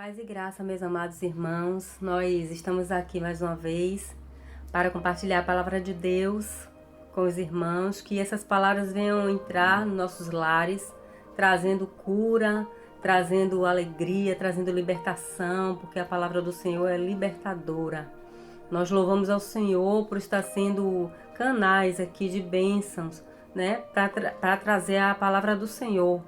Paz e graça, meus amados irmãos, nós estamos aqui mais uma vez para compartilhar a palavra de Deus com os irmãos, que essas palavras venham entrar nos nossos lares, trazendo cura, trazendo alegria, trazendo libertação, porque a palavra do Senhor é libertadora. Nós louvamos ao Senhor por estar sendo canais aqui de bênçãos, né, para trazer a palavra do Senhor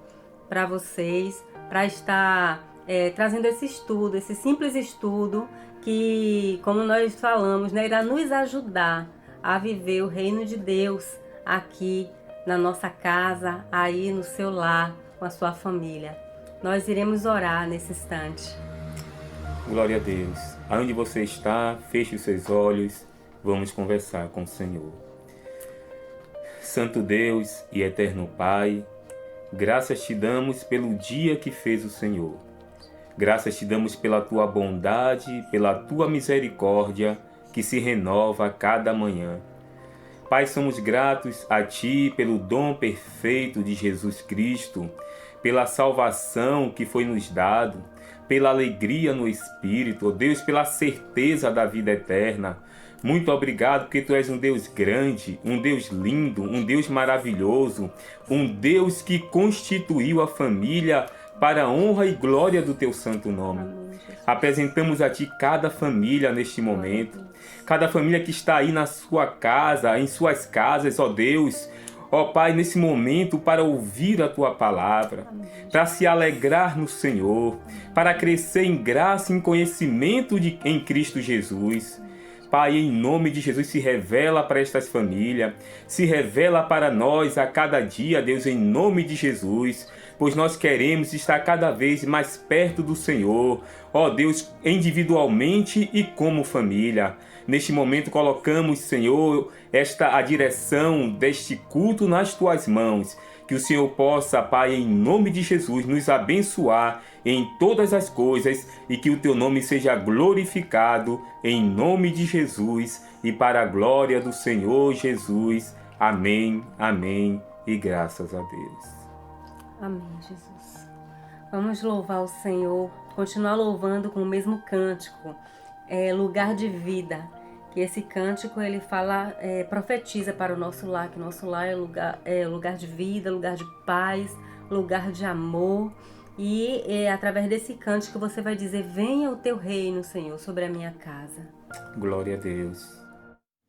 para vocês, para estar trazendo esse estudo, esse simples estudo que, como nós falamos, né, irá nos ajudar a viver o reino de Deus aqui na nossa casa, aí no seu lar, com a sua família. Nós iremos orar nesse instante. Glória a Deus. Aonde você está, feche os seus olhos, vamos conversar com o Senhor. Santo Deus e eterno Pai, graças te damos pelo dia que fez o Senhor. Graças te damos pela tua bondade, pela tua misericórdia, que se renova a cada manhã. Pai, somos gratos a ti pelo dom perfeito de Jesus Cristo, pela salvação que foi nos dado, pela alegria no Espírito, ó Deus, pela certeza da vida eterna. Muito obrigado, porque tu és um Deus grande, um Deus lindo, um Deus maravilhoso, um Deus que constituiu a família para a honra e glória do teu santo nome. Amém, Apresentamos a ti cada família neste momento, cada família que está aí na sua casa, em suas casas, ó Deus, ó Pai, nesse momento para ouvir a tua palavra, para se alegrar no Senhor, para crescer em graça e em conhecimento em Cristo Jesus. Pai, em nome de Jesus, se revela para estas famílias, se revela para nós a cada dia, Deus, em nome de Jesus, pois nós queremos estar cada vez mais perto do Senhor, ó Deus, individualmente e como família. Neste momento colocamos, Senhor, a direção deste culto nas tuas mãos, que o Senhor possa, Pai, em nome de Jesus, nos abençoar em todas as coisas e que o teu nome seja glorificado em nome de Jesus e para a glória do Senhor Jesus. Amém, amém e graças a Deus. Amém, Jesus. Vamos louvar o Senhor, continuar louvando com o mesmo cântico, lugar de vida. Que esse cântico ele fala, profetiza para o nosso lar, que o nosso lar é lugar de vida, lugar de paz, lugar de amor. E através desse cântico você vai dizer: venha o teu reino, Senhor, sobre a minha casa. Glória a Deus.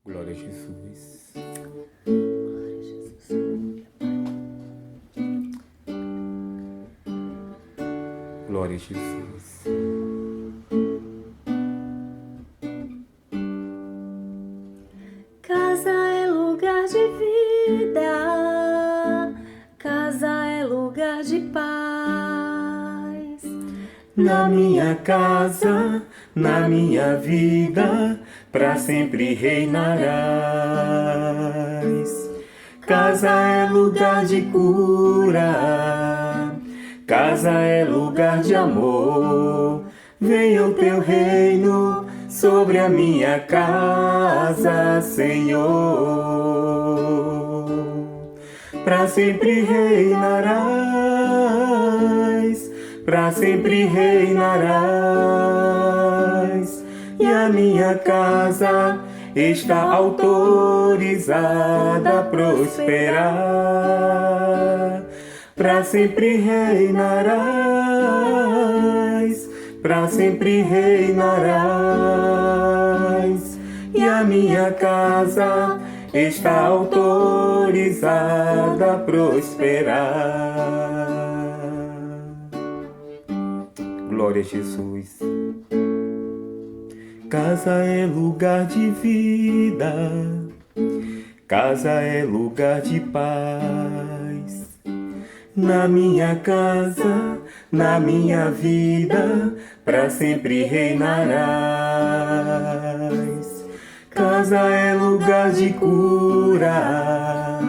Glória a Jesus. Glória a Jesus. Glória a Jesus. Casa é lugar de vida, casa é lugar de paz. Na minha casa, na minha vida, para sempre reinarás. Casa é lugar de cura, casa é lugar de amor. Venha o teu reino sobre a minha casa, Senhor. Para sempre reinarás, para sempre reinarás. E a minha casa está autorizada a prosperar. Para sempre reinarás, para sempre reinarás. E a minha casa está autorizada a prosperar. Glória a Jesus. Casa é lugar de vida, casa é lugar de paz. Na minha casa, na minha vida, para sempre reinarás. Casa é lugar de cura,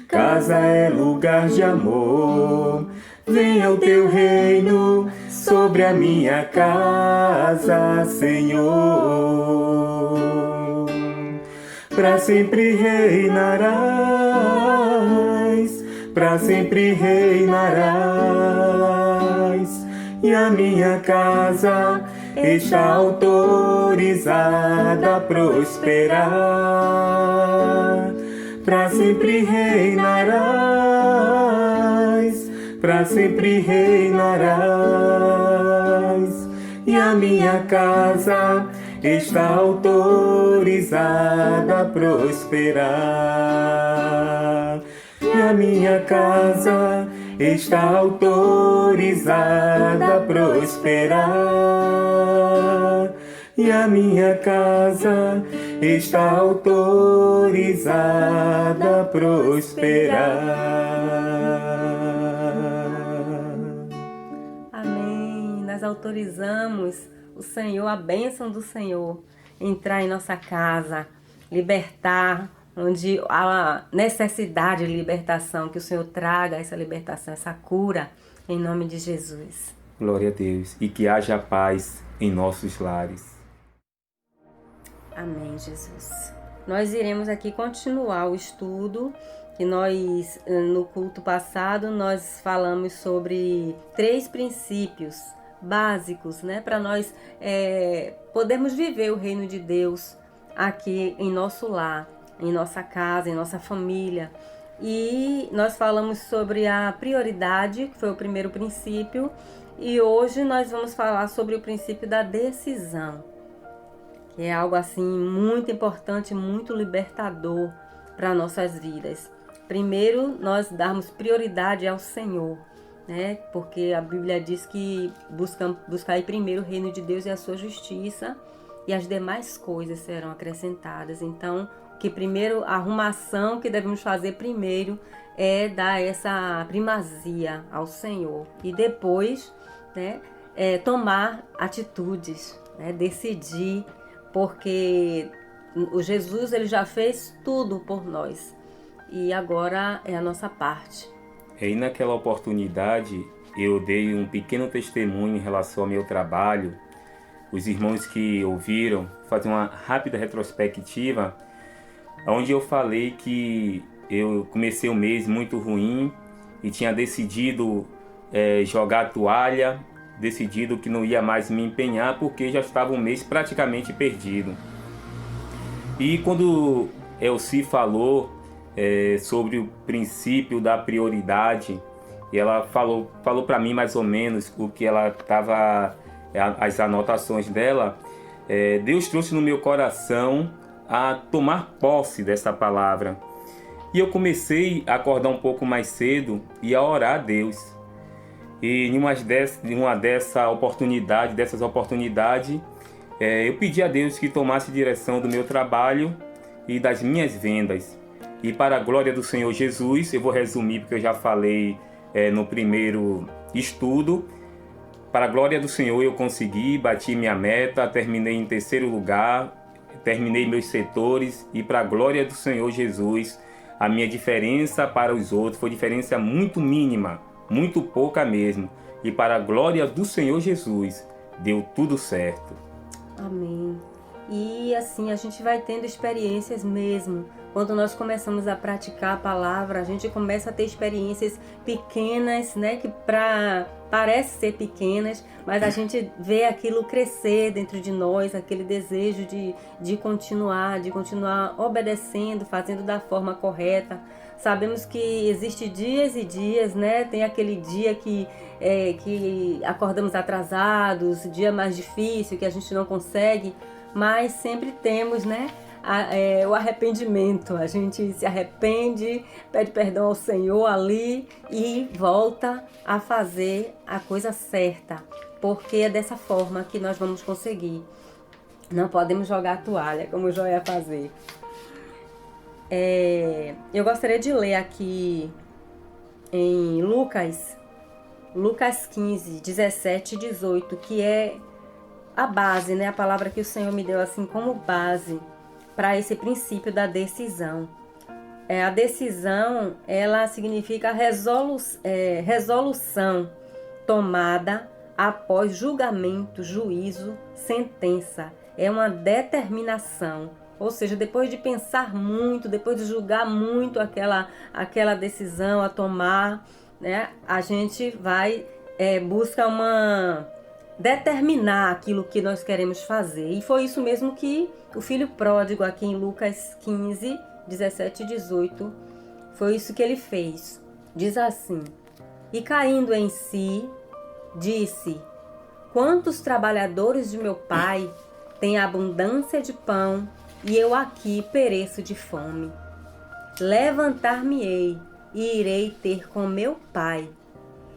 casa é lugar de amor. Venha o teu reino sobre a minha casa, Senhor. Para sempre reinarás, para sempre reinarás. e a minha casa está autorizada a prosperar. Para sempre reinarás, para sempre reinarás, e a minha casa está autorizada a prosperar. E a minha casa está autorizada a prosperar. E a minha casa está autorizada a prosperar. Amém. Nós autorizamos o Senhor, a bênção do Senhor, entrar em nossa casa, libertar, onde há necessidade de libertação, que o Senhor traga essa libertação, essa cura, em nome de Jesus. Glória a Deus. E que haja paz em nossos lares. Amém, Jesus. Nós iremos aqui continuar o estudo que nós, no culto passado, nós falamos sobre 3 princípios básicos, né, para nós podermos viver o reino de Deus aqui em nosso lar, em nossa casa, em nossa família. E nós falamos sobre a prioridade, que foi o primeiro princípio, e hoje nós vamos falar sobre o princípio da decisão, que é algo assim muito importante, muito libertador para nossas vidas. Primeiro, nós darmos prioridade ao Senhor, né? Porque a Bíblia diz que buscai primeiro o reino de Deus e a sua justiça, e as demais coisas serão acrescentadas. Então, que primeiro, a arrumação que devemos fazer primeiro é dar essa primazia ao Senhor. E depois, né, tomar atitudes, né, decidir, porque o Jesus, ele já fez tudo por nós. E agora é a nossa parte. E naquela oportunidade, eu dei um pequeno testemunho em relação ao meu trabalho. Os irmãos que ouviram, fazer uma rápida retrospectiva, onde eu falei que eu comecei o mês muito ruim e tinha decidido jogar a toalha, decidido que não ia mais me empenhar porque já estava um mês praticamente perdido. E quando Elci falou sobre o princípio da prioridade, e ela falou para mim mais ou menos o que ela estava, as anotações dela, Deus trouxe no meu coração a tomar posse dessa palavra. E eu comecei a acordar um pouco mais cedo e a orar a Deus. E em uma dessas oportunidades, eu pedi a Deus que tomasse direção do meu trabalho e das minhas vendas. E para a glória do Senhor Jesus, eu vou resumir porque eu já falei no primeiro estudo. Para a glória do Senhor eu consegui, bati minha meta, terminei em 3º lugar, terminei meus setores, e para a glória do Senhor Jesus, a minha diferença para os outros foi diferença muito mínima, muito pouca mesmo. E para a glória do Senhor Jesus, deu tudo certo. Amém. E assim, a gente vai tendo experiências mesmo. Quando nós começamos a praticar a palavra, a gente começa a ter experiências pequenas, né? Que parece ser pequenas, mas a gente vê aquilo crescer dentro de nós, aquele desejo de continuar obedecendo, fazendo da forma correta. Sabemos que existe dias e dias, né? Tem aquele dia que acordamos atrasados, dia mais difícil, que a gente não consegue, mas sempre temos, né? O arrependimento. A gente se arrepende, pede perdão ao Senhor ali e volta a fazer a coisa certa, porque é dessa forma que nós vamos conseguir. Não podemos jogar a toalha, como o Jó ia fazer. Eu gostaria de ler aqui em Lucas 15, 17 e 18, que é a base, né? A palavra que o Senhor me deu assim como base para esse princípio da decisão. A decisão, ela significa resolução tomada após julgamento, juízo, sentença. É uma determinação, ou seja, depois de pensar muito, depois de julgar muito aquela decisão a tomar, né, a gente vai busca determinar aquilo que nós queremos fazer. E foi isso mesmo que o filho pródigo, aqui em Lucas 15, 17 e 18, foi isso que ele fez. Diz assim: e caindo em si, disse: quantos trabalhadores de meu pai têm abundância de pão, e eu aqui pereço de fome. Levantar-me-ei e irei ter com meu pai,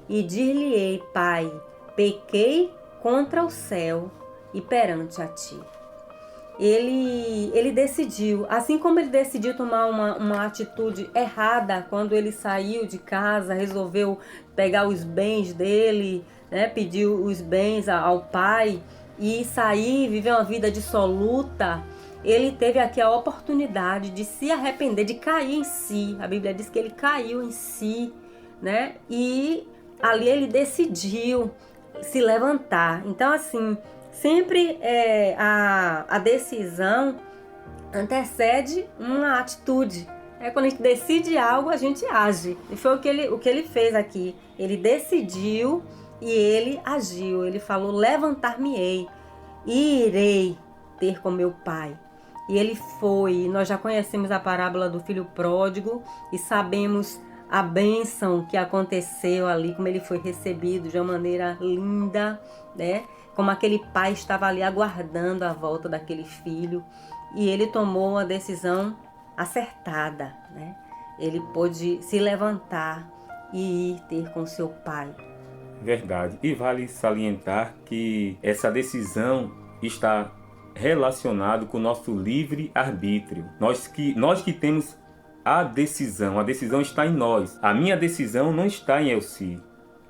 e dir-lhe-ei: Pai, pequei contra o céu e perante a ti. Ele decidiu, assim como ele decidiu tomar uma atitude errada quando ele saiu de casa, resolveu pegar os bens dele, né, pediu os bens ao pai e sair, viver uma vida dissoluta. Ele teve aqui a oportunidade de se arrepender, de cair em si. A Bíblia diz que ele caiu em si, né? E ali ele decidiu se levantar. Então, assim, sempre a decisão antecede uma atitude. Quando a gente decide algo, a gente age. E foi o que ele fez aqui. Ele decidiu e ele agiu. Ele falou: levantar-me-ei e irei ter com meu pai. E ele foi. Nós já conhecemos a parábola do filho pródigo e sabemos a bênção que aconteceu ali, como ele foi recebido de uma maneira linda, né? Como aquele pai estava ali aguardando a volta daquele filho, e ele tomou uma decisão acertada, né? Ele pôde se levantar e ir ter com seu pai. Verdade. E vale salientar que essa decisão está relacionado com o nosso livre-arbítrio. Nós que temos a decisão está em nós. A minha decisão não está em Elci.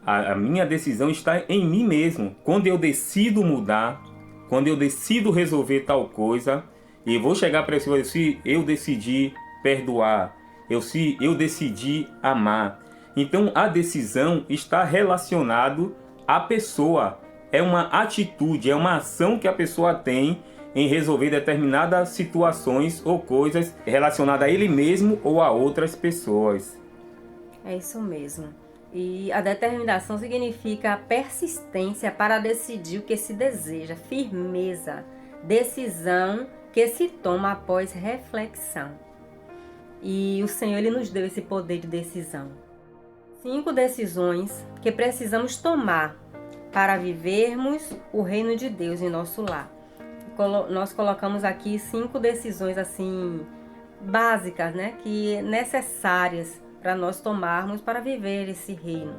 A minha decisão está em mim mesmo. Quando eu decido mudar, quando eu decido resolver tal coisa, e vou chegar para Elci, eu decidi perdoar, eu decidi amar. Então a decisão está relacionado à pessoa. É uma atitude, é uma ação que a pessoa tem em resolver determinadas situações ou coisas relacionadas a ele mesmo ou a outras pessoas. É isso mesmo. E a determinação significa persistência para decidir o que se deseja, firmeza, decisão que se toma após reflexão. E o Senhor, Ele nos deu esse poder de decisão. 5 decisões que precisamos tomar para vivermos o reino de Deus em nosso lar. Nós colocamos aqui 5 decisões assim básicas, né, que necessárias para nós tomarmos para viver esse reino.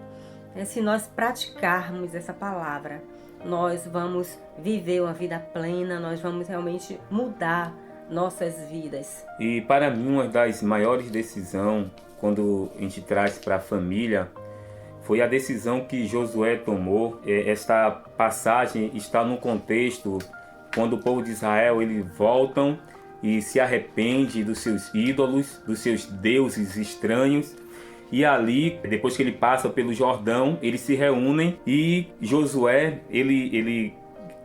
Se nós praticarmos essa palavra, nós vamos viver uma vida plena, nós vamos realmente mudar nossas vidas. E para mim, uma das maiores decisões, quando a gente traz para a família, foi a decisão que Josué tomou. Esta passagem está no contexto quando o povo de Israel eles voltam e se arrepende dos seus ídolos, dos seus deuses estranhos. E ali, depois que ele passa pelo Jordão, eles se reúnem e Josué, ele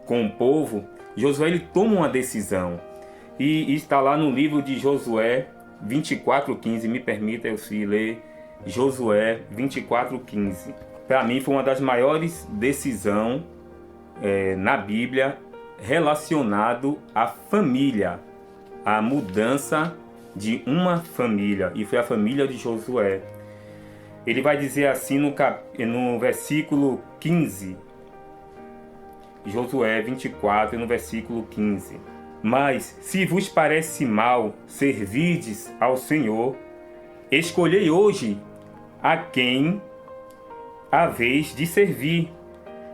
com o povo, Josué ele toma uma decisão. E está lá no livro de Josué 24:15, me permita eu se ler Josué 24:15. Para mim foi uma das maiores decisões na Bíblia relacionado à família, à mudança de uma família, e foi a família de Josué. Ele vai dizer assim no versículo 15, Josué 24, no versículo 15: Mas se vos parece mal servirdes ao Senhor, escolhei hoje a quem haveis de servir,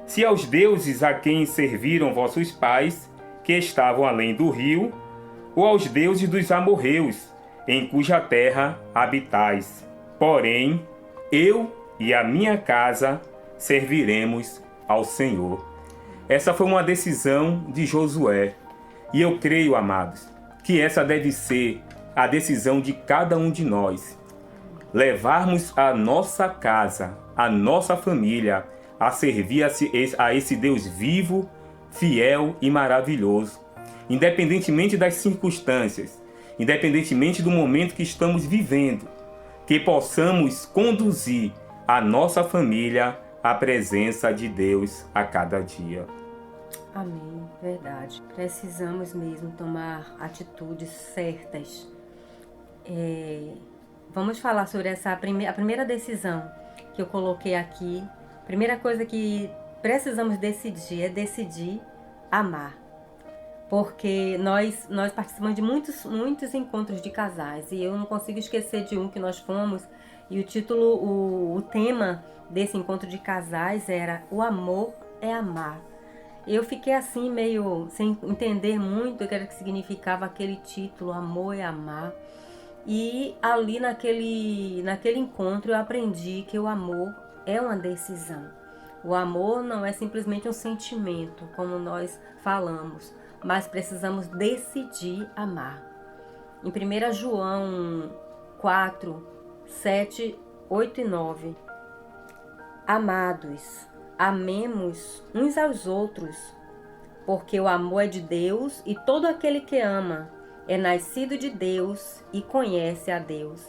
se aos deuses a quem serviram vossos pais, que estavam além do rio, ou aos deuses dos amorreus, em cuja terra habitais. Porém, eu e a minha casa serviremos ao Senhor. Essa foi uma decisão de Josué. E eu creio, amados, que essa deve ser a decisão de cada um de nós. Levarmos a nossa casa, a nossa família, a servir a esse Deus vivo, fiel e maravilhoso. Independentemente das circunstâncias, independentemente do momento que estamos vivendo, que possamos conduzir a nossa família a presença de Deus a cada dia. Amém, verdade. Precisamos mesmo tomar atitudes certas. Vamos falar sobre a primeira decisão que eu coloquei aqui. Primeira coisa que precisamos decidir é decidir amar. Porque nós participamos de muitos encontros de casais e eu não consigo esquecer de um que nós fomos e o título, o tema desse encontro de casais era O Amor é Amar. Eu fiquei assim meio sem entender muito o que era que significava aquele título, Amor é Amar. E ali naquele encontro eu aprendi que o amor é uma decisão. O amor não é simplesmente um sentimento, como nós falamos, mas precisamos decidir amar. Em 1 João 4, 7, 8 e 9. Amados, amemos uns aos outros, porque o amor é de Deus e todo aquele que ama é nascido de Deus e conhece a Deus.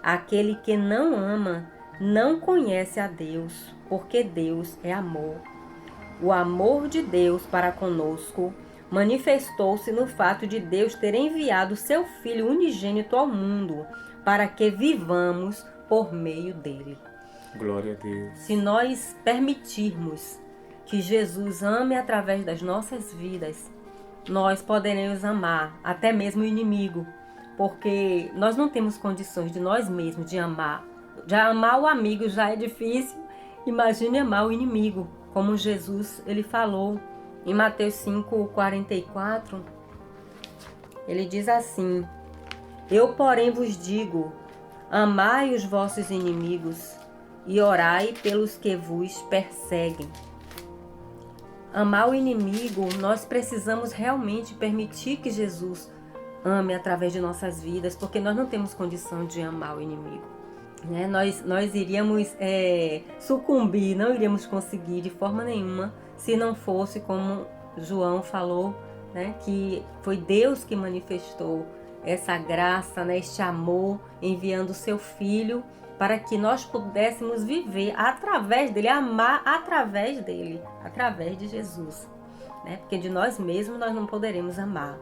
Aquele que não ama não conhece a Deus, porque Deus é amor. O amor de Deus para conosco manifestou-se no fato de Deus ter enviado seu Filho unigênito ao mundo para que vivamos por meio dele. Glória a Deus. Se nós permitirmos que Jesus ame através das nossas vidas, nós poderemos amar até mesmo o inimigo, porque nós não temos condições de nós mesmos de amar. Já amar o amigo já é difícil, imagine amar o inimigo, como Jesus ele falou em Mateus 5:44. Ele diz assim: Eu, porém, vos digo, amai os vossos inimigos e orai pelos que vos perseguem. Amar o inimigo, nós precisamos realmente permitir que Jesus ame através de nossas vidas, porque nós não temos condição de amar o inimigo. Né? Nós iríamos sucumbir, não iríamos conseguir de forma nenhuma, se não fosse como João falou, né? Que foi Deus que manifestou essa graça, né? Este amor, enviando o seu Filho para que nós pudéssemos viver através dele, amar através dele, através de Jesus, né? Porque de nós mesmos nós não poderemos amar.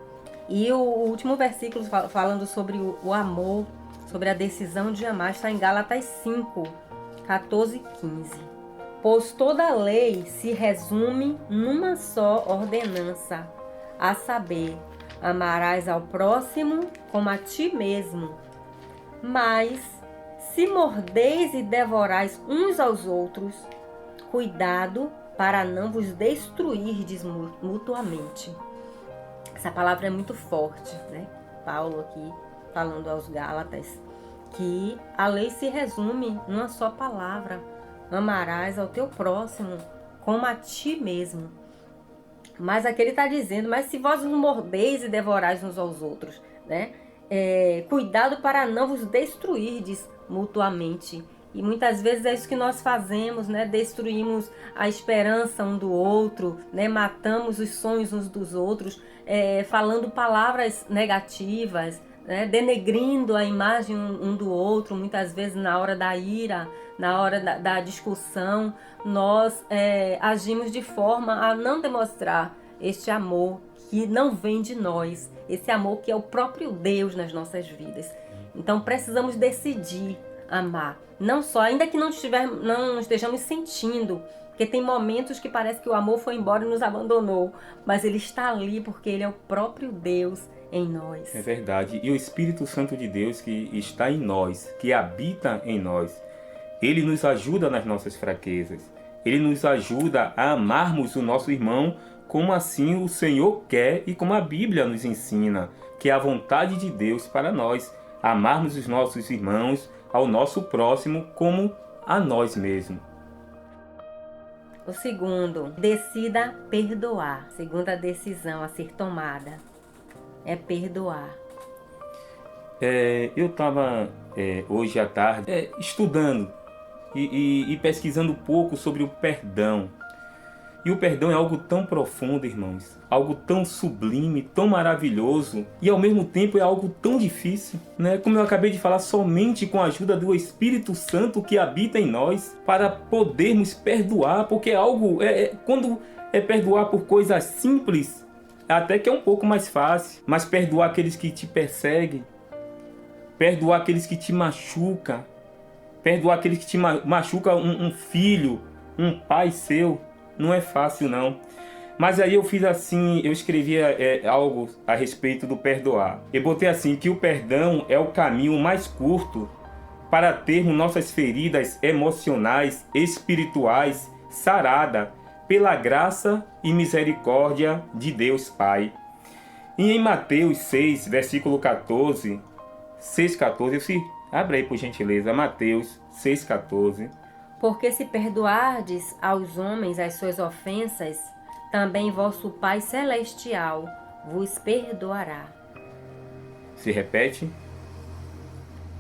E o último versículo falando sobre o amor, sobre a decisão de amar, está em Gálatas 5:14 e 15. Pois toda a lei se resume numa só ordenança, a saber, amarás ao próximo como a ti mesmo. Mas se mordeis e devorais uns aos outros, cuidado para não vos destruirdes mutuamente. Essa palavra é muito forte, né? Paulo aqui falando aos Gálatas, que a lei se resume numa só palavra: amarás ao teu próximo como a ti mesmo. Mas aqui ele está dizendo, mas se vós vos mordeis e devorais uns aos outros, né? Cuidado para não vos destruirdes mutuamente. E muitas vezes é isso que nós fazemos, né? Destruímos a esperança um do outro, né? Matamos os sonhos uns dos outros, falando palavras negativas, né? Denegrindo a imagem um do outro. Muitas vezes na hora da ira, na hora da discussão, nós agimos de forma a não demonstrar este amor que não vem de nós, esse amor que é o próprio Deus nas nossas vidas. Então precisamos decidir amar, não só, ainda que não estejamos sentindo, porque tem momentos que parece que o amor foi embora e nos abandonou, mas ele está ali porque ele é o próprio Deus em nós. É verdade, e o Espírito Santo de Deus que está em nós, que habita em nós, ele nos ajuda nas nossas fraquezas, ele nos ajuda a amarmos o nosso irmão como assim o Senhor quer e como a Bíblia nos ensina, que é a vontade de Deus para nós, amarmos os nossos irmãos, ao nosso próximo como a nós mesmos. O segundo, decida perdoar. Segunda decisão a ser tomada é perdoar. Eu estava hoje à tarde estudando e pesquisando um pouco sobre o perdão. E o perdão é algo tão profundo, irmãos, algo tão sublime, tão maravilhoso, e ao mesmo tempo é algo tão difícil, né? Como eu acabei de falar, somente com a ajuda do Espírito Santo que habita em nós, para podermos perdoar, porque é algo, quando é perdoar por coisas simples, até que é um pouco mais fácil, mas perdoar aqueles que te perseguem, perdoar aqueles que te machucam, perdoar aqueles que te machucam, um filho, um pai seu, não é fácil não. Mas aí eu fiz assim, eu escrevi algo a respeito do perdoar. Eu botei assim, que o perdão é o caminho mais curto para termos nossas feridas emocionais, espirituais, sarada pela graça e misericórdia de Deus Pai. E em Mateus 6, versículo 14, 6,14, abre aí por gentileza, Mateus 6,14. Porque se perdoardes aos homens as suas ofensas, também vosso Pai Celestial vos perdoará. Se repete.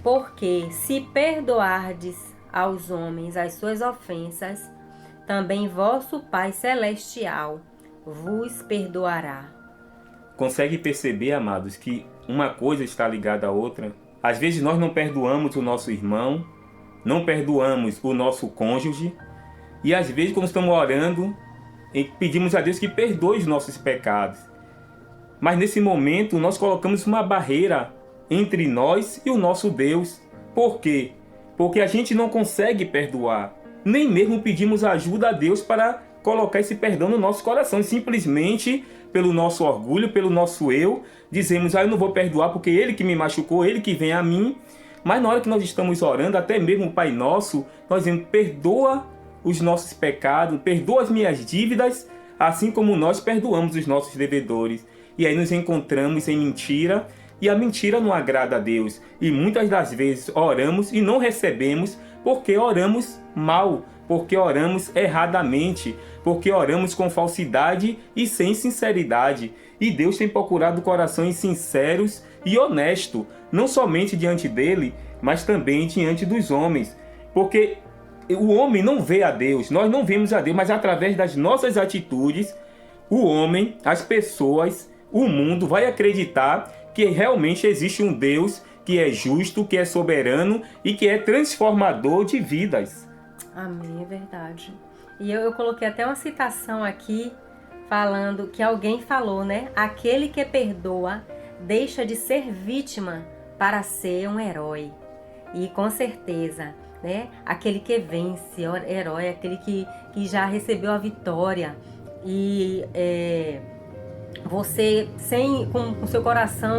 Porque se perdoardes aos homens as suas ofensas, também vosso Pai Celestial vos perdoará. Consegue perceber, amados, que uma coisa está ligada à outra? Às vezes nós não perdoamos o nosso irmão, não perdoamos o nosso cônjuge, e às vezes quando estamos orando, pedimos a Deus que perdoe os nossos pecados. Mas nesse momento nós colocamos uma barreira entre nós e o nosso Deus. Por quê? Porque a gente não consegue perdoar. Nem mesmo pedimos ajuda a Deus para colocar esse perdão no nosso coração. E simplesmente, pelo nosso orgulho, pelo nosso eu, dizemos, eu não vou perdoar porque ele que me machucou, ele que vem a mim. Mas na hora que nós estamos orando, até mesmo o Pai Nosso, nós dizemos, perdoa os nossos pecados, perdoa as minhas dívidas, assim como nós perdoamos os nossos devedores. E aí nos encontramos em mentira, e a mentira não agrada a Deus. E muitas das vezes oramos e não recebemos porque oramos mal, porque oramos erradamente, porque oramos com falsidade e sem sinceridade. E Deus tem procurado corações sinceros e honestos, não somente diante dele, mas também diante dos homens. Porque o homem não vê a Deus, nós não vemos a Deus, mas através das nossas atitudes, o homem, as pessoas, o mundo vai acreditar que realmente existe um Deus que é justo, que é soberano e que é transformador de vidas. Amém, é verdade. E eu coloquei até uma citação aqui, falando que alguém falou, né? Aquele que perdoa deixa de ser vítima para ser um herói. E com certeza, né? Aquele que vence, herói, aquele que já recebeu a vitória. E você, com seu coração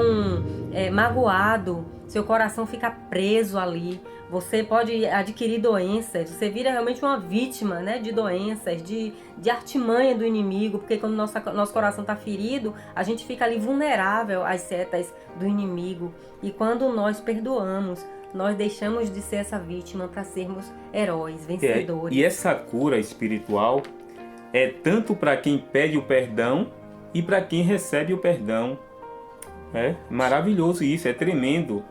magoado, seu coração fica preso ali. Você pode adquirir doenças, você vira realmente uma vítima, né, de doenças, de artimanha do inimigo, porque quando nosso coração está ferido, a gente fica ali vulnerável às setas do inimigo. E quando nós perdoamos, nós deixamos de ser essa vítima para sermos heróis, vencedores. E essa cura espiritual é tanto para quem pede o perdão e para quem recebe o perdão. É maravilhoso isso, é tremendo.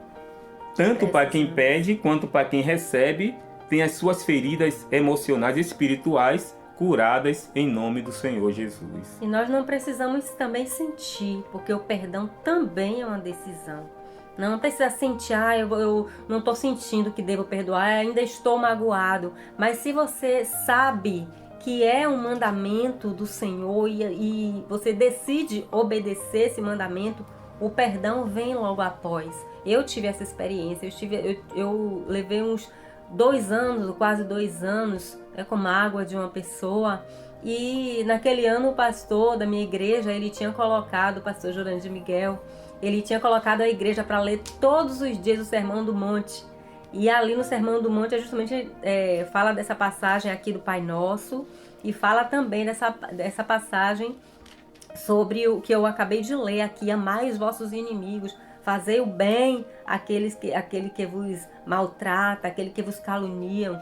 Tanto para quem pede quanto para quem recebe, tem as suas feridas emocionais e espirituais curadas em nome do Senhor Jesus. E nós não precisamos também sentir, porque o perdão também é uma decisão. Não precisa sentir, eu não estou sentindo que devo perdoar, ainda estou magoado. Mas se você sabe que é um mandamento do Senhor e você decide obedecer esse mandamento, o perdão vem logo após. Eu tive essa experiência, eu levei uns 2 anos, quase 2 anos, com mágoa de uma pessoa. E naquele ano o pastor da minha igreja, ele tinha colocado, o pastor Jurandir Miguel, ele tinha colocado a igreja para ler todos os dias o Sermão do Monte. E ali no Sermão do Monte, justamente fala dessa passagem aqui do Pai Nosso, e fala também dessa passagem sobre o que eu acabei de ler aqui: amai os vossos inimigos, fazei o bem àquele que vos maltrata, aquele que vos caluniam,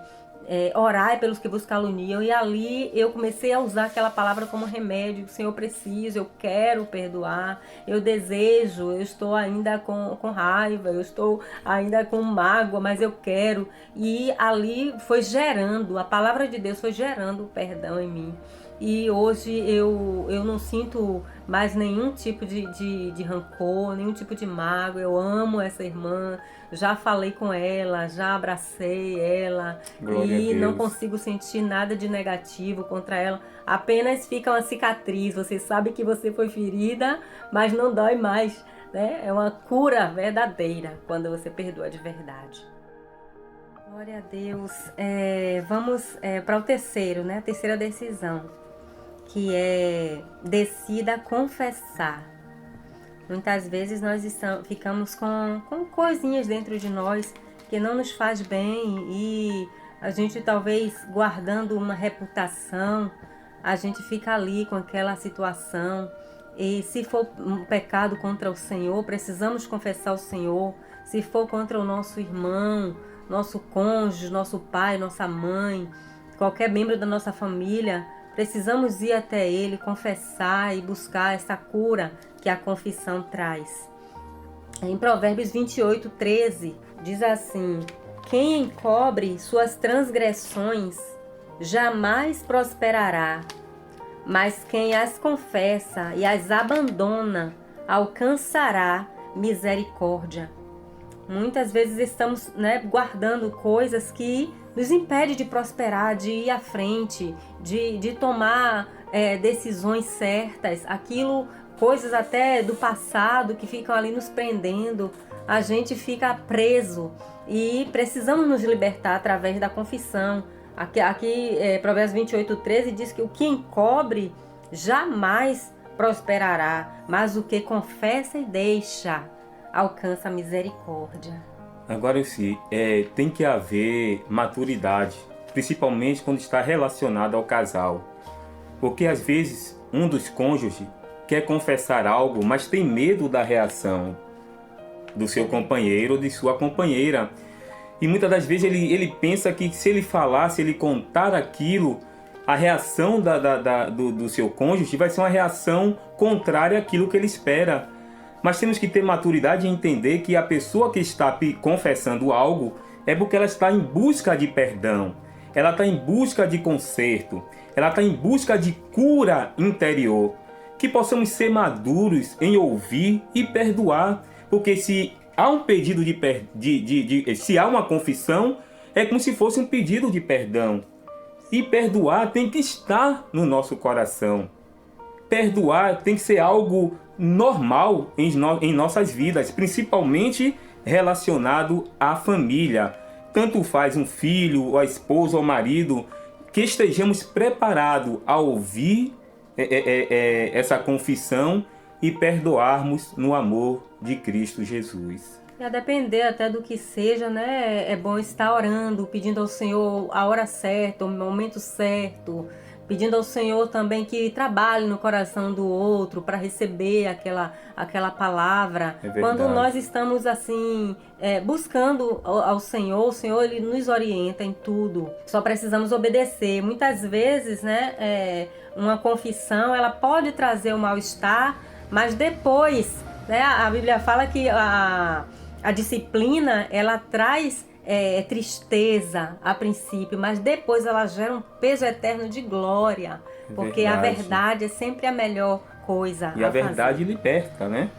orai pelos que vos caluniam. E ali eu comecei a usar aquela palavra como remédio. Senhor, eu preciso, eu quero perdoar, eu desejo, eu estou ainda com raiva, eu estou ainda com mágoa, mas eu quero. E ali foi gerando, a palavra de Deus foi gerando o perdão em mim. e hoje eu não sinto mais nenhum tipo de rancor, nenhum tipo de mágoa. Eu amo essa irmã, já falei com ela, já abracei ela. Glória a E não Deus. consigo sentir nada de negativo contra ela. Apenas fica uma cicatriz. Você sabe que você foi ferida, mas não dói mais, né? É uma cura verdadeira quando você perdoa de verdade. Glória a Deus. Vamos para o terceiro, né? A terceira decisão, que é decida confessar. Muitas vezes nós ficamos com coisinhas dentro de nós que não nos faz bem, e a gente talvez guardando uma reputação, a gente fica ali com aquela situação. E se for um pecado contra o Senhor, precisamos confessar ao Senhor. Se for contra o nosso irmão, nosso cônjuge, nosso pai, nossa mãe, qualquer membro da nossa família, precisamos ir até ele, confessar e buscar essa cura que a confissão traz. Em Provérbios 28:13 diz assim: quem encobre suas transgressões jamais prosperará, mas quem as confessa e as abandona alcançará misericórdia. Muitas vezes estamos, guardando coisas que nos impedem de prosperar, de ir à frente, de tomar decisões certas. Coisas até do passado que ficam ali nos prendendo. A gente fica preso e precisamos nos libertar através da confissão. Aqui Provérbios 28:13 diz que o que encobre jamais prosperará, mas o que confessa e deixa alcança a misericórdia. Agora sim, tem que haver maturidade, principalmente quando está relacionado ao casal. Porque às vezes um dos cônjuges quer confessar algo, mas tem medo da reação do seu companheiro ou de sua companheira. E muitas das vezes ele pensa que se ele falar, se ele contar aquilo, a reação do seu cônjuge vai ser uma reação contrária àquilo que ele espera. Mas temos que ter maturidade e entender que a pessoa que está confessando algo é porque ela está em busca de perdão, ela está em busca de conserto, ela está em busca de cura interior. Que possamos ser maduros em ouvir e perdoar, porque se há um pedido se há uma confissão, é como se fosse um pedido de perdão. E perdoar tem que estar no nosso coração. Perdoar tem que ser algo normal em nossas vidas, principalmente relacionado à família. Tanto faz um filho, a esposa ou marido, que estejamos preparados a ouvir essa confissão e perdoarmos no amor de Cristo Jesus. E a depender até do que seja, né? É bom estar orando, pedindo ao Senhor a hora certa, o momento certo, pedindo ao Senhor também que trabalhe no coração do outro para receber aquela palavra. Quando nós estamos assim, buscando ao Senhor, o Senhor ele nos orienta em tudo. Só precisamos obedecer. Muitas vezes, uma confissão ela pode trazer o mal-estar, mas depois, a Bíblia fala que a disciplina ela traz tristeza a princípio, mas depois ela gera um peso eterno de glória, porque a verdade é sempre a melhor coisa. E a verdade liberta, né?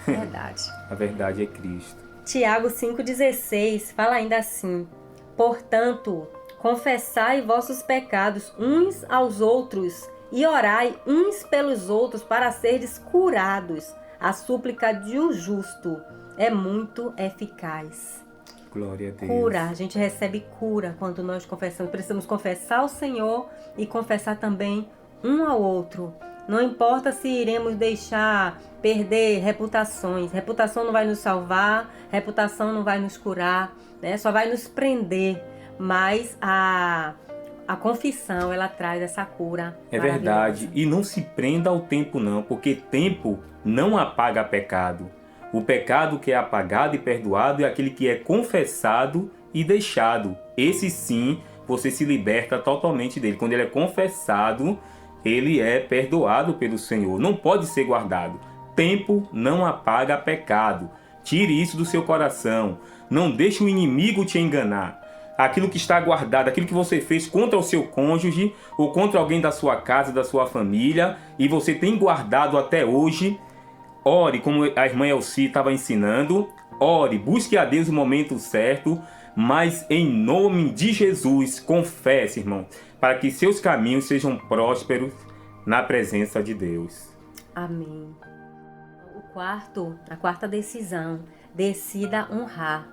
Verdade. A verdade é Cristo. Tiago 5,16 fala ainda assim: portanto, confessai vossos pecados uns aos outros e orai uns pelos outros para serdes curados. A súplica de um justo é muito eficaz. Glória a Deus. Cura, a gente recebe cura quando nós confessamos. Precisamos confessar ao Senhor e confessar também um ao outro. Não importa se iremos deixar perder reputações. Reputação não vai nos salvar, reputação não vai nos curar, só vai nos prender. Mas a confissão, ela traz essa cura. É verdade. E não se prenda ao tempo não, porque tempo não apaga pecado. O pecado que é apagado e perdoado é aquele que é confessado e deixado. Esse sim, você se liberta totalmente dele. Quando ele é confessado, ele é perdoado pelo Senhor. Não pode ser guardado. Tempo não apaga pecado. Tire isso do seu coração. Não deixe o inimigo te enganar. aquilo que está guardado, aquilo que você fez contra o seu cônjuge ou contra alguém da sua casa, da sua família, e você tem guardado até hoje, ore, como a irmã Elci estava ensinando, ore, busque a Deus o momento certo, mas em nome de Jesus, confesse, irmão, para que seus caminhos sejam prósperos na presença de Deus. Amém. A quarta decisão, decida honrar.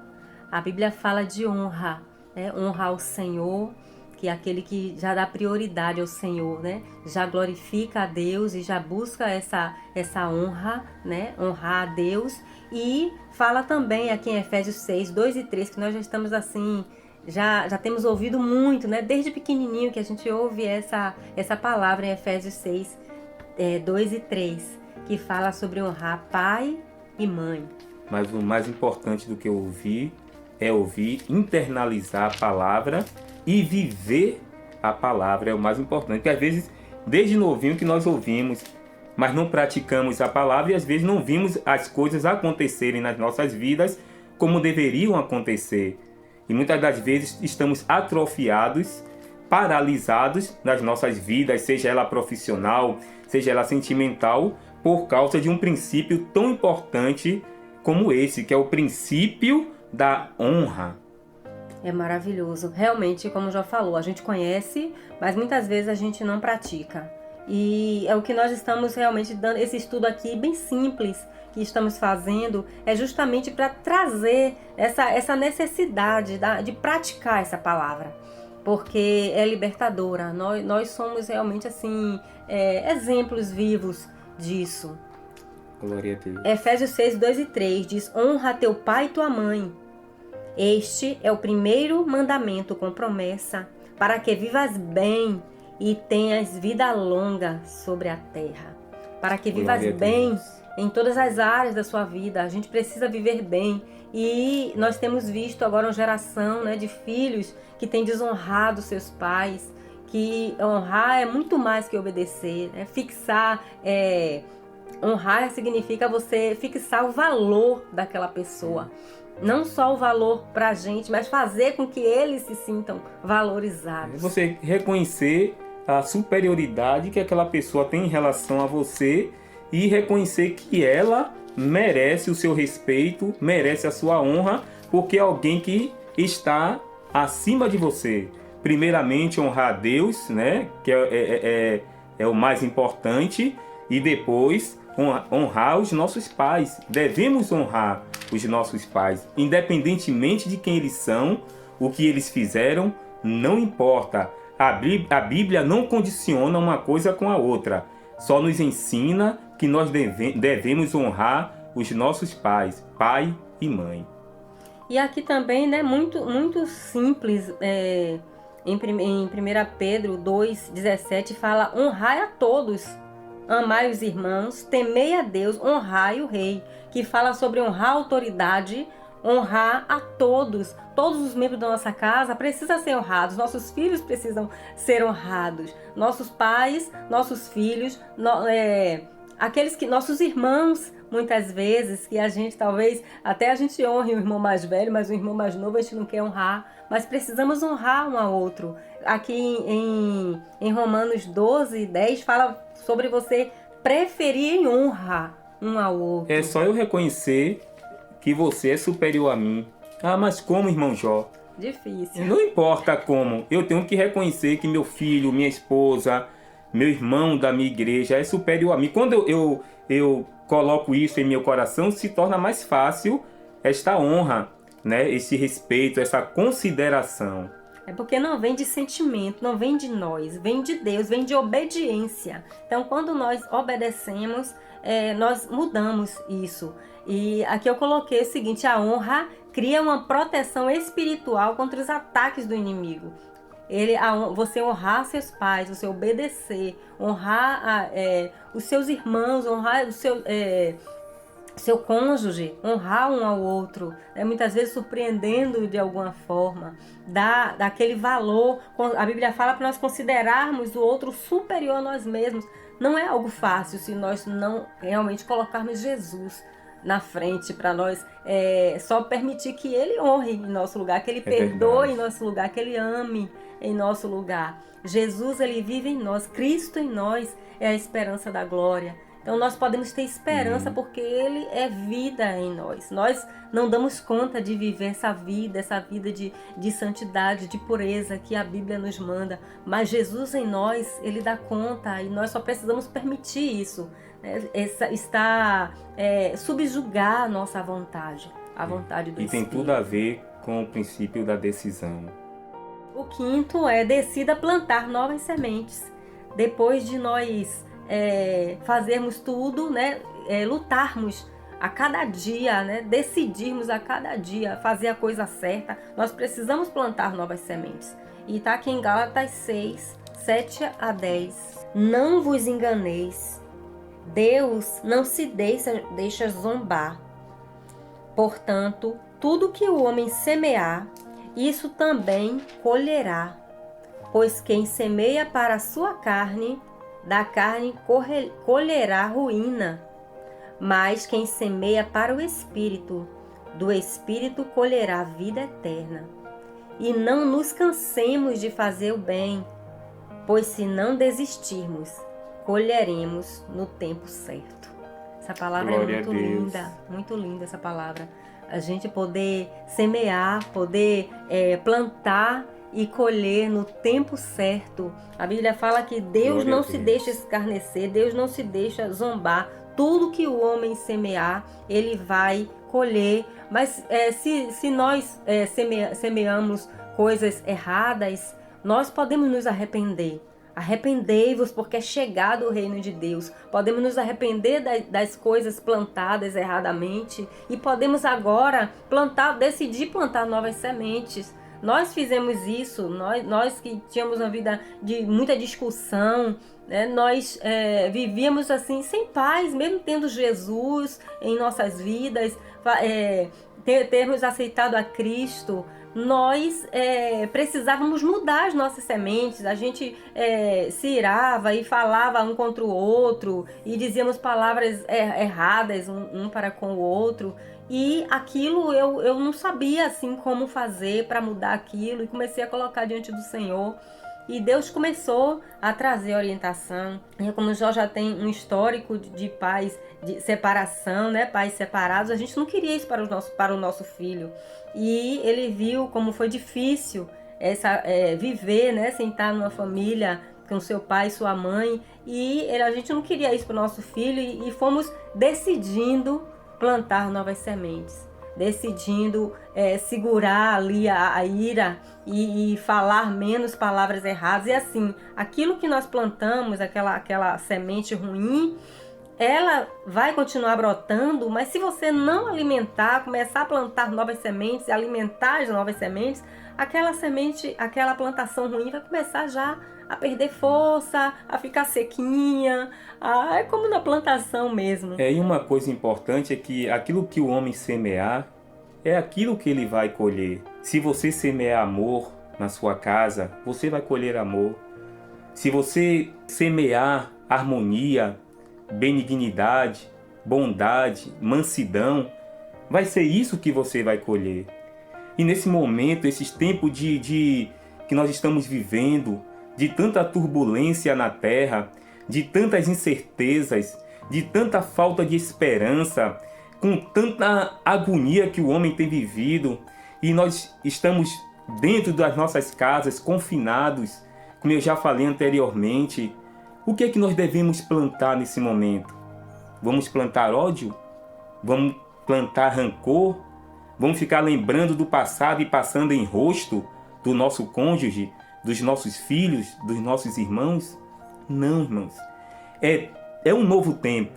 A Bíblia fala de honra, né? Honrar o Senhor, que é aquele que já dá prioridade ao Senhor, né? Já glorifica a Deus e já busca essa honra, né? Honrar a Deus. E fala também aqui em Efésios 6, 2 e 3, que nós já estamos assim, já temos ouvido muito, né? Desde pequenininho que a gente ouve essa palavra em Efésios 6, 2 e 3, que fala sobre honrar pai e mãe. Mas o mais importante do que ouvir é ouvir, internalizar a palavra e viver a palavra. É o mais importante, porque às vezes, desde novinho que nós ouvimos, mas não praticamos a palavra e às vezes não vimos as coisas acontecerem nas nossas vidas como deveriam acontecer. E muitas das vezes estamos atrofiados, paralisados nas nossas vidas, seja ela profissional, seja ela sentimental, por causa de um princípio tão importante como esse, que é o princípio da honra. É maravilhoso. Realmente, como já falou, a gente conhece, mas muitas vezes a gente não pratica. E é o que nós estamos realmente dando, esse estudo aqui bem simples que estamos fazendo, é justamente para trazer essa necessidade de praticar essa palavra. Porque é libertadora. Nós somos realmente assim, exemplos vivos disso. Glória a Deus. Efésios 6, 2 e 3 diz: honra teu pai e tua mãe. Este é o primeiro mandamento com promessa, para que vivas bem e tenhas vida longa sobre a terra. Para que vivas bem em todas as áreas da sua vida. A gente precisa viver bem. E nós temos visto agora uma geração, né, de filhos que têm desonrado seus pais, que honrar é muito mais que obedecer, né? Honrar significa você fixar o valor daquela pessoa. Não só o valor pra gente, mas fazer com que eles se sintam valorizados. Você reconhecer a superioridade que aquela pessoa tem em relação a você e reconhecer que ela merece o seu respeito, merece a sua honra, porque é alguém que está acima de você. Primeiramente, honrar a Deus, né? Que é o mais importante, e depois honrar os nossos pais. Devemos honrar os nossos pais, independentemente de quem eles são, o que eles fizeram, não importa. A Bíblia não condiciona uma coisa com a outra, só nos ensina que nós devemos honrar os nossos pais, pai e mãe. E aqui também, né, muito simples, em 1 Pedro 2,17 fala: honrai a todos, amai os irmãos, temei a Deus, honrai o rei, que fala sobre honrar a autoridade, honrar a todos. Todos os membros da nossa casa precisam ser honrados, nossos filhos precisam ser honrados, nossos pais, nossos filhos, nossos irmãos, muitas vezes, que a gente talvez, até a gente honre o irmão mais velho, mas o irmão mais novo a gente não quer honrar, mas precisamos honrar um ao outro. Aqui em Romanos 12, 10 fala sobre você preferir em honra um ao outro. É só eu reconhecer que você é superior a mim. Ah, mas como, irmão Jó? Difícil. Não importa como, eu tenho que reconhecer que meu filho, minha esposa, meu irmão da minha igreja é superior a mim. Quando eu coloco isso em meu coração, se torna mais fácil esta honra, né? Esse respeito, essa consideração. É porque não vem de sentimento, não vem de nós, vem de Deus, vem de obediência. Então, quando nós obedecemos, nós mudamos isso. E aqui eu coloquei o seguinte: a honra cria uma proteção espiritual contra os ataques do inimigo. Você honrar seus pais, você obedecer, honrar os seus irmãos, honrar o seu cônjuge, honrar um ao outro, muitas vezes surpreendendo de alguma forma, dar aquele valor. A Bíblia fala para nós considerarmos o outro superior a nós mesmos. Não é algo fácil se nós não realmente colocarmos Jesus na frente para nós, só permitir que Ele honre em nosso lugar, que Ele perdoe verdade. em nosso lugar, que Ele ame em nosso lugar. Jesus, Ele vive em nós, Cristo em nós é a esperança da glória. Então nós podemos ter esperança porque Ele é vida em nós. Nós não damos conta de viver essa vida de santidade, de pureza que a Bíblia nos manda. Mas Jesus em nós, Ele dá conta e nós só precisamos permitir isso. Subjugar a nossa vontade, a vontade do E tem Espírito. tudo a ver com o princípio da decisão. O quinto é decida plantar novas sementes. Depois de nós fazermos tudo, né, lutarmos a cada dia, né, decidirmos a cada dia fazer a coisa certa, nós precisamos plantar novas sementes. E está aqui em Gálatas 6, 7 a 10. Não vos enganeis, Deus não se deixa zombar. Portanto, tudo que o homem semear, isso também colherá. Pois quem semeia para a sua carne, da carne colherá ruína. Mas quem semeia para o Espírito, do Espírito colherá vida eterna. E não nos cansemos de fazer o bem, pois se não desistirmos, colheremos no tempo certo. Essa palavra Glória é muito linda essa palavra. A gente poder semear, poder plantar e colher no tempo certo. A Bíblia fala que Deus não se deixa escarnecer, Deus não se deixa zombar. Tudo que o homem semear, ele vai colher. Mas se nós semeamos coisas erradas, nós podemos nos arrepender. Arrependei-vos, porque é chegado o reino de Deus. Podemos nos arrepender das coisas plantadas erradamente e podemos agora decidir plantar novas sementes. Nós fizemos isso, nós que tínhamos uma vida de muita discussão, né? Nós vivíamos assim sem paz, mesmo tendo Jesus em nossas vidas, termos aceitado a Cristo. Nós precisávamos mudar as nossas sementes. A gente se irava e falava um contra o outro e dizíamos palavras erradas um para com o outro. E aquilo eu não sabia assim como fazer para mudar aquilo e comecei a colocar diante do Senhor. E Deus começou a trazer orientação. E como Jó já tem um histórico de pais de separação, né? Pais separados, a gente não queria isso para o nosso filho. E ele viu como foi difícil viver, né? Sentar numa família com seu pai e sua mãe. E a gente não queria isso para o nosso filho e fomos decidindo plantar novas sementes. Decidindo segurar ali a ira e falar menos palavras erradas. E assim, aquilo que nós plantamos, aquela semente ruim, ela vai continuar brotando, mas se você não alimentar, começar a plantar novas sementes e alimentar as novas sementes, aquela plantação ruim vai começar já a perder força, a ficar sequinha. É como na plantação mesmo. E uma coisa importante é que aquilo que o homem semear é aquilo que ele vai colher. Se você semear amor na sua casa, você vai colher amor. Se você semear harmonia, benignidade, bondade, mansidão, vai ser isso que você vai colher. E nesse momento, esses tempos que nós estamos vivendo, de tanta turbulência na terra, de tantas incertezas, de tanta falta de esperança, com tanta agonia que o homem tem vivido, e nós estamos dentro das nossas casas, confinados, como eu já falei anteriormente, o que é que nós devemos plantar nesse momento? Vamos plantar ódio? Vamos plantar rancor? Vamos ficar lembrando do passado e passando em rosto do nosso cônjuge, dos nossos filhos, dos nossos irmãos? Não, irmãos. É um novo tempo.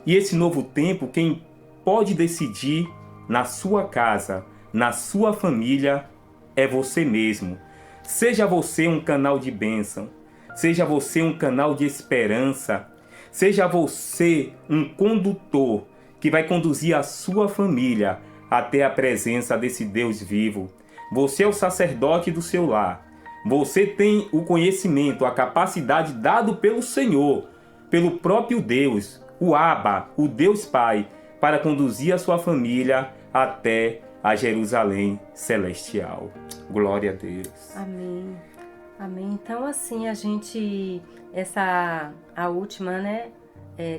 E esse novo tempo, quem pode decidir na sua casa, na sua família, é você mesmo. Seja você um canal de bênção. Seja você um canal de esperança. Seja você um condutor que vai conduzir a sua família até a presença desse Deus vivo. Você é o sacerdote do seu lar. Você tem o conhecimento, a capacidade dado pelo Senhor, pelo próprio Deus, o Abba, o Deus Pai, para conduzir a sua família até a Jerusalém celestial. Glória a Deus. Amém. Amém. Então, assim, a última, né,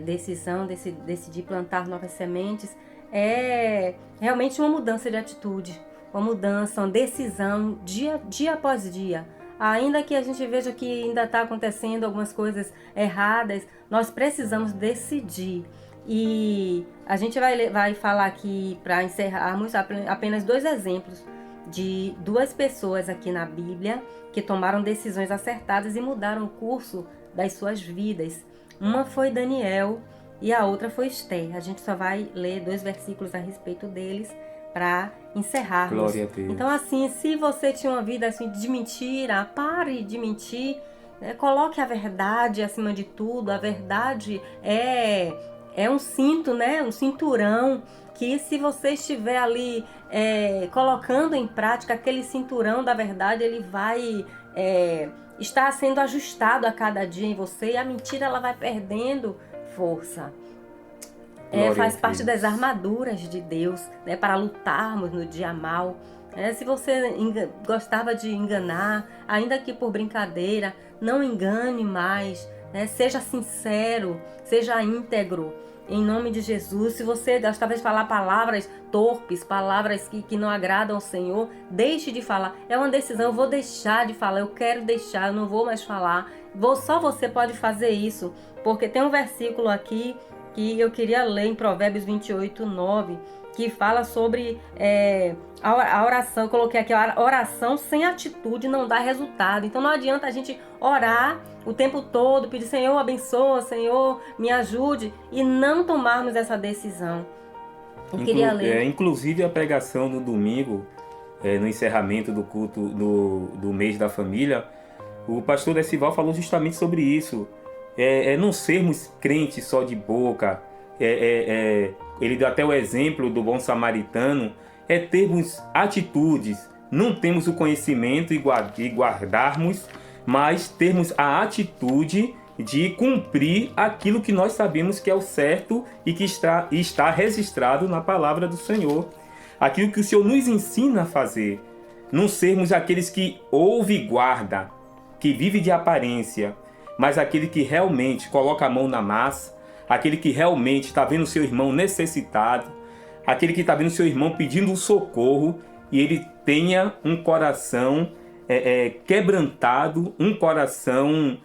decisão, decidir plantar novas sementes, é realmente uma mudança de atitude, uma mudança, uma decisão, dia após dia. Ainda que a gente veja que ainda está acontecendo algumas coisas erradas, nós precisamos decidir. E a gente vai falar aqui, para encerrarmos, apenas 2 exemplos de 2 pessoas aqui na Bíblia que tomaram decisões acertadas e mudaram o curso das suas vidas. Uma foi Daniel e a outra foi Esther. A gente só vai ler 2 versículos a respeito deles para encerrarmos. Glória a Deus. Então, assim, se você tinha uma vida assim, de mentira, pare de mentir, né? Coloque a verdade acima de tudo. A verdade é um cinto, né? Um cinturão que, se você estiver ali colocando em prática aquele cinturão da verdade, ele vai estar sendo ajustado a cada dia em você, e a mentira ela vai perdendo força. Faz parte das armaduras de Deus, né, para lutarmos no dia mal. Se você gostava de enganar, ainda que por brincadeira, não engane mais, né? Seja sincero, seja íntegro, em nome de Jesus. Se você gostava de falar palavras torpes, palavras que não agradam ao Senhor, deixe de falar. É uma decisão, eu vou deixar de falar, eu quero deixar, eu não vou mais falar. Só você pode fazer isso, porque tem um versículo aqui que eu queria ler em Provérbios 28:9, que fala sobre a oração. Eu coloquei aqui, a oração sem atitude não dá resultado. Então não adianta a gente orar o tempo todo, pedir: Senhor, abençoa, Senhor, me ajude, e não tomarmos essa decisão. Eu queria ler. Inclusive a pregação no domingo, no encerramento do culto do mês da família, o pastor Decival falou justamente sobre isso. Não sermos crentes só de boca. Ele deu até o exemplo do bom samaritano. Termos atitudes. Não temos o conhecimento e guardarmos, mas termos a atitude de cumprir aquilo que nós sabemos que é o certo e que está registrado na palavra do Senhor. Aquilo que o Senhor nos ensina a fazer. Não sermos aqueles que ouve e guarda, que vive de aparência, mas aquele que realmente coloca a mão na massa, aquele que realmente está vendo o seu irmão necessitado, aquele que está vendo o seu irmão pedindo um socorro, e ele tenha um coração quebrantado, um coração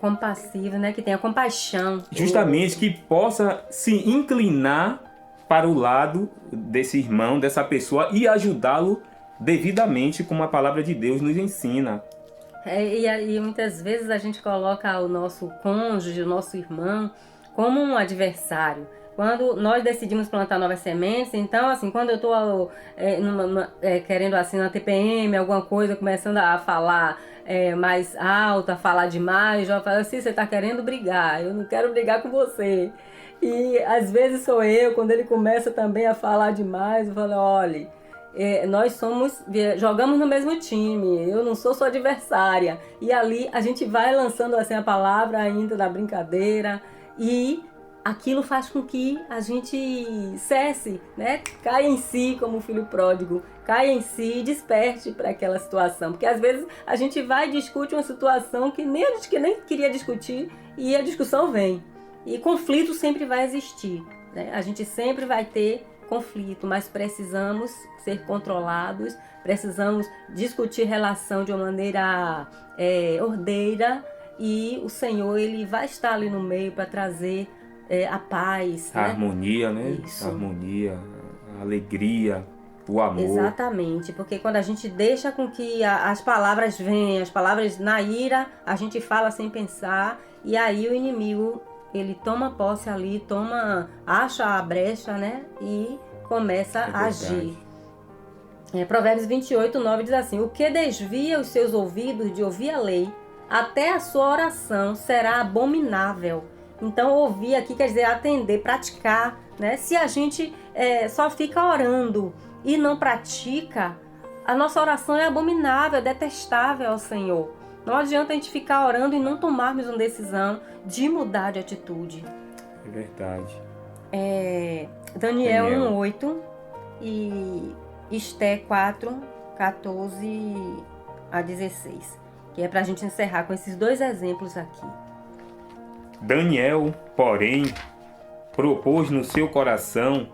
compassivo, né? Que tenha compaixão. Justamente, que possa se inclinar para o lado desse irmão, dessa pessoa, e ajudá-lo devidamente, como a palavra de Deus nos ensina. E muitas vezes a gente coloca o nosso cônjuge, o nosso irmão, como um adversário. Quando nós decidimos plantar novas sementes, então, assim, quando eu estou querendo, assim, na TPM, alguma coisa, começando a falar mais alto, a falar demais, já falo assim: você está querendo brigar, eu não quero brigar com você. E às vezes sou eu, quando ele começa também a falar demais, eu falo: olha, nós jogamos no mesmo time, eu não sou sua adversária. E ali a gente vai lançando assim a palavra ainda da brincadeira, e aquilo faz com que a gente cesse, né? Caia em si, como o filho pródigo, caia em si e desperte para aquela situação. Porque às vezes a gente vai e discute uma situação que nem a gente nem queria discutir, e a discussão vem. E conflito sempre vai existir, né? A gente sempre vai ter conflito, mas precisamos ser controlados, precisamos discutir relação de uma maneira ordeira, e o Senhor, ele vai estar ali no meio para trazer a paz, a harmonia, né? Isso. A harmonia, a alegria, o amor. Exatamente, porque quando a gente deixa com que as palavras venham, as palavras na ira, a gente fala sem pensar, e aí o inimigo, ele toma posse ali, acha a brecha, né? E começa a agir. Provérbios 28:9 diz assim: o que desvia os seus ouvidos de ouvir a lei, até a sua oração será abominável. Então, ouvir aqui quer dizer atender, praticar, né? Se a gente só fica orando e não pratica, a nossa oração é abominável, é detestável ao Senhor. Não adianta a gente ficar orando e não tomarmos uma decisão de mudar de atitude. É verdade. Daniel 1:8 e Esté 4:14-16, que é para a gente encerrar com esses 2 exemplos aqui. Daniel, porém, propôs no seu coração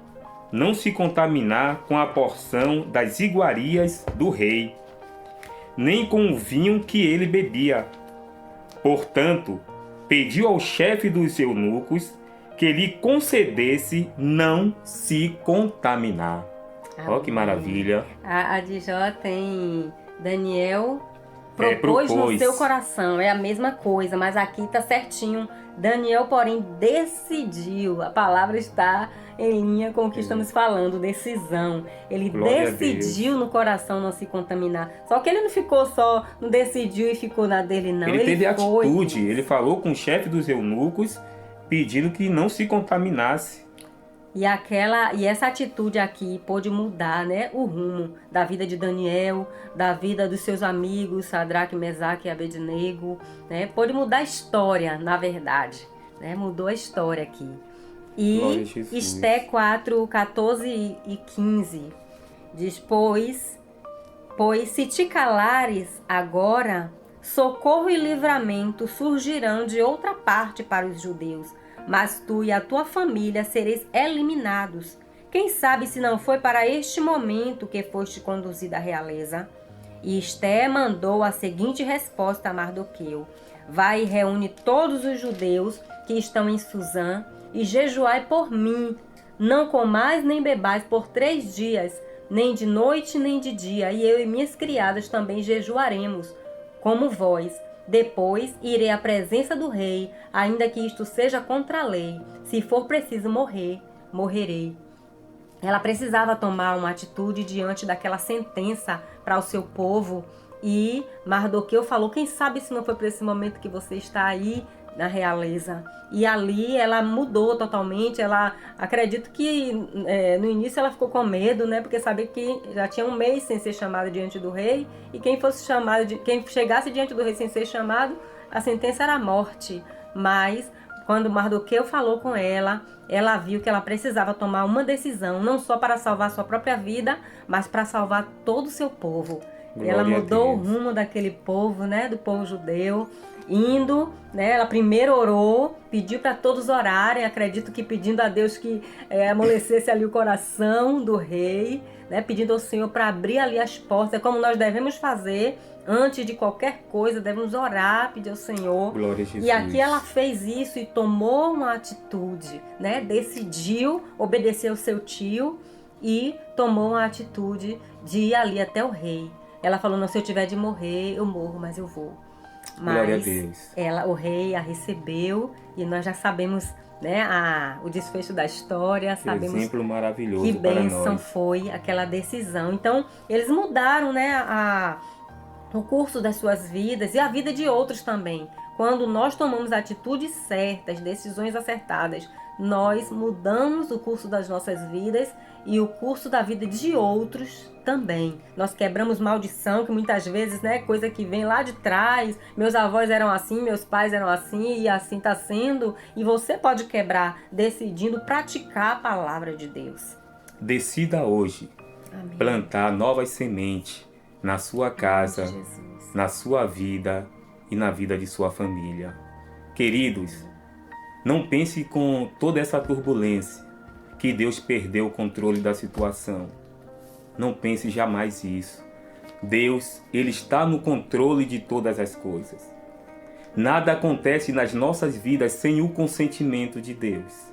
não se contaminar com a porção das iguarias do rei, nem com o vinho que ele bebia. Portanto, pediu ao chefe dos eunucos que lhe concedesse não se contaminar. Olha que maravilha. A de Jó tem Daniel propôs no seu coração, é a mesma coisa, mas aqui está certinho. Daniel, porém, decidiu. A palavra está em linha com o que estamos falando, decisão. Ele decidiu no coração não se contaminar. Só que ele não decidiu e ficou na dele, não. Ele teve atitude, ele falou com o chefe dos eunucos, pedindo que não se contaminasse. E essa atitude aqui pôde mudar, né, o rumo da vida de Daniel, da vida dos seus amigos, Sadraque, Mesaque e Abednego, né? Pôde mudar a história, na verdade, né? Mudou a história aqui. E Esté 4:14-15 diz: Pois se te calares agora, socorro e livramento surgirão de outra parte para os judeus, mas tu e a tua família sereis eliminados. Quem sabe se não foi para este momento que foste conduzido à realeza? E Esté mandou a seguinte resposta a Mardoqueu: Vai e reúne todos os judeus que estão em Susã e jejuai por mim. Não comais nem bebais por 3 dias, nem de noite nem de dia, e eu e minhas criadas também jejuaremos, como vós. Depois irei à presença do rei, ainda que isto seja contra a lei. Se for preciso morrer, morrerei. Ela precisava tomar uma atitude diante daquela sentença para o seu povo. E Mardoqueu falou: quem sabe se não foi para esse momento que você está aí na realeza. E ali ela mudou totalmente. Ela, acredito que no início ela ficou com medo, né? Porque sabia que já tinha 1 mês sem ser chamada diante do rei, e quem chegasse diante do rei sem ser chamado, a sentença era a morte. Mas quando Mardoqueu falou com ela, ela viu que ela precisava tomar uma decisão, não só para salvar sua própria vida, mas para salvar todo o seu povo. Glória ela mudou o rumo daquele povo, né? Do povo judeu. Indo, né, ela primeiro orou, pediu para todos orarem, acredito que pedindo a Deus que amolecesse ali o coração do rei, né, pedindo ao Senhor para abrir ali as portas. É como nós devemos fazer antes de qualquer coisa, devemos orar, pedir ao Senhor. Glória a Jesus. E aqui ela fez isso e tomou uma atitude, né, decidiu obedecer ao seu tio e tomou uma atitude de ir ali até o rei. Ela falou: não, se eu tiver de morrer, eu morro, mas eu vou. Glória a Deus. O rei a recebeu e nós já sabemos, né, o desfecho da história, sabemos exemplo maravilhoso que para bênção nós. foi aquela decisão. Então, eles mudaram, né, o curso das suas vidas e a vida de outros também. Quando nós tomamos atitudes certas, decisões acertadas, nós mudamos o curso das nossas vidas e o curso da vida de outros também. Nós quebramos maldição, que muitas vezes, né, coisa que vem lá de trás. Meus avós eram assim, meus pais eram assim, e assim está sendo. E você pode quebrar decidindo praticar a palavra de Deus. Decida hoje Amém. Plantar novas sementes na sua casa, na sua vida e na vida de sua família. Queridos, não pense com toda essa turbulência que Deus perdeu o controle da situação. Não pense jamais isso. Deus, Ele está no controle de todas as coisas. Nada acontece nas nossas vidas sem o consentimento de Deus.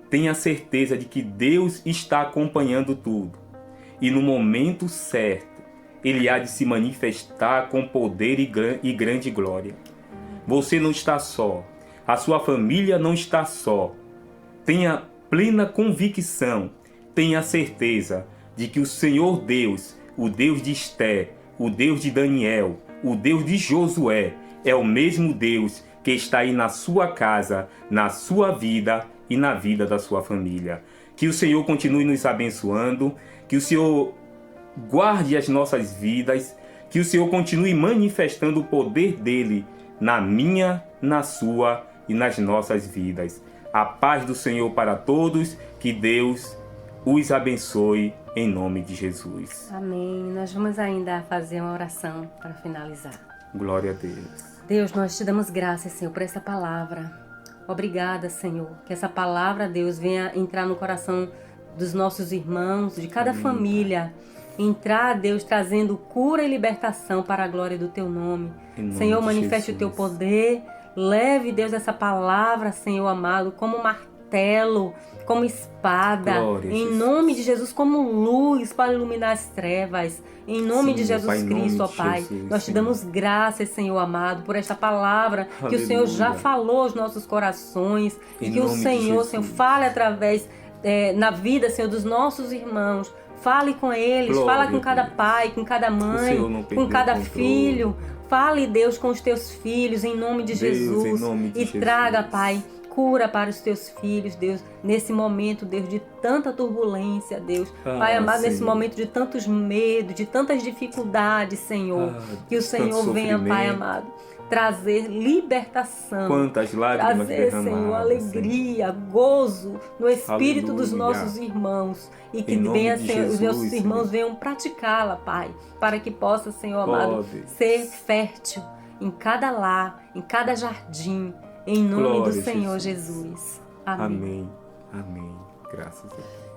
Tenha certeza de que Deus está acompanhando tudo. E no momento certo, Ele há de se manifestar com poder e grande glória. Você não está só. A sua família não está só. Tenha plena convicção, tenha certeza de que o Senhor Deus, o Deus de Esté, o Deus de Daniel, o Deus de Josué, é o mesmo Deus que está aí na sua casa, na sua vida e na vida da sua família. Que o Senhor continue nos abençoando, que o Senhor guarde as nossas vidas, que o Senhor continue manifestando o poder dele na minha, na sua e nas nossas vidas. A paz do Senhor para todos, que Deus os abençoe em nome de Jesus. Amém. Nós vamos ainda fazer uma oração para finalizar. Glória a Deus. Deus, nós te damos graças, Senhor, por essa palavra. Obrigada, Senhor, que essa palavra, Deus, venha entrar no coração dos nossos irmãos, de cada família. Entrar, Deus, trazendo cura e libertação para a glória do Teu nome. Senhor, manifeste o Teu poder. Leve, Deus, essa palavra, Senhor amado, como martelo, como espada. Glória, em Jesus. nome de Jesus, como luz para iluminar as trevas. Em nome de Jesus Pai, em Cristo, ó nome de Pai, Jesus, nós te Senhor. damos graças, Senhor amado, por esta palavra que o Senhor já Aleluia. falou aos nossos corações. Em E que o nome de Senhor, Jesus. Senhor, fale através, na vida, Senhor, dos nossos irmãos. Fale com eles, Glória fala com a cada Deus. pai, com cada mãe, Senhor não perdeu com cada o controle. filho. Fale, Deus, com os teus filhos, em nome de Deus, Jesus. em nome de e Jesus. traga, Pai, cura para os teus filhos, Deus, nesse momento, Deus, de tanta turbulência, Deus. Pai amado, nesse Senhor. momento de tantos medos, de tantas dificuldades, Senhor. Que o tanto Senhor venha, Pai sofrimento. amado, trazer libertação. Quantas lágrimas Trazer, Senhor, derramadas, alegria, gozo no espírito dos Aleluia. nossos irmãos. E que Em nome venha, de Senhor, os Jesus, nossos irmãos Senhor. venham praticá-la, Pai, para que possa, Senhor amado, Deus. ser fértil em cada lar, em cada jardim, em nome Glória do a Senhor Jesus. Jesus. Amém. Amém. Amém. Graças a Deus.